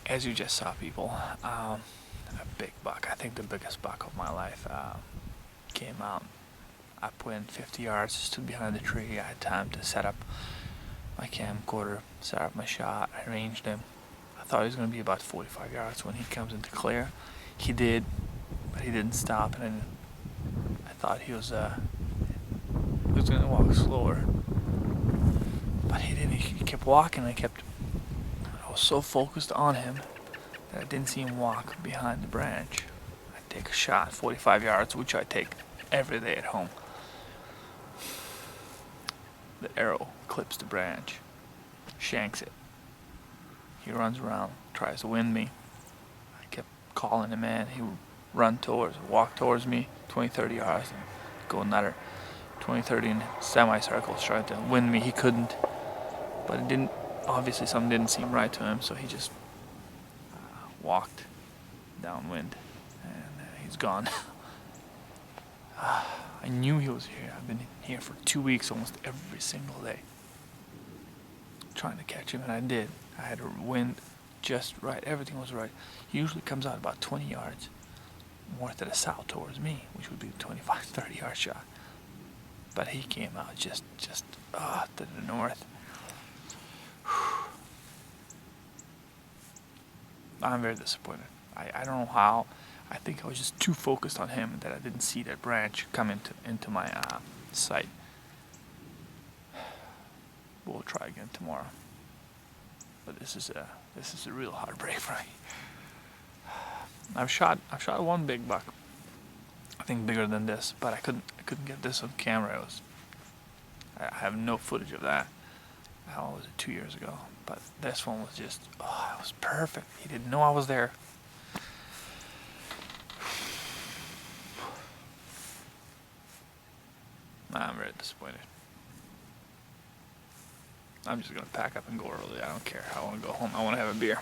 as you just saw, people, a big buck, I think the biggest buck of my life, came out. I put in 50 yards, stood behind the tree. I had time to set up my camcorder, set up my shot. I ranged him. I thought he was going to be about 45 yards when he comes into clear. He did, but he didn't stop, and then I thought he was going to walk slower, but he didn't. He kept walking. I was so focused on him that I didn't see him walk behind the branch. I take a shot, 45 yards, which I take every day at home. The arrow clips the branch, shanks it. He runs around, tries to wind me. I kept calling him in. He would walk towards me 20, 30 yards, and go another 20, 30 in semicircles, trying to wind me. He couldn't, but it didn't. Obviously, something didn't seem right to him, so he just walked downwind, and he's gone. I knew he was here. I've been here for 2 weeks, almost every single day, trying to catch him, and I did. I had a wind just right. Everything was right. He usually comes out about 20 yards more to the south towards me, which would be a 25, 30 yard shot. But he came out just to the north. I'm very disappointed. I don't know how. I think I was just too focused on him that I didn't see that branch come into my sight. We'll try again tomorrow. But this is a real heartbreak for me. I've shot one big buck, I think bigger than this, but I couldn't get this on camera. I have no footage of that. How was it, 2 years ago? But this one was just, it was perfect. He didn't know I was there. I'm very disappointed. I'm just gonna pack up and go early. I don't care. I want to go home. I want to have a beer.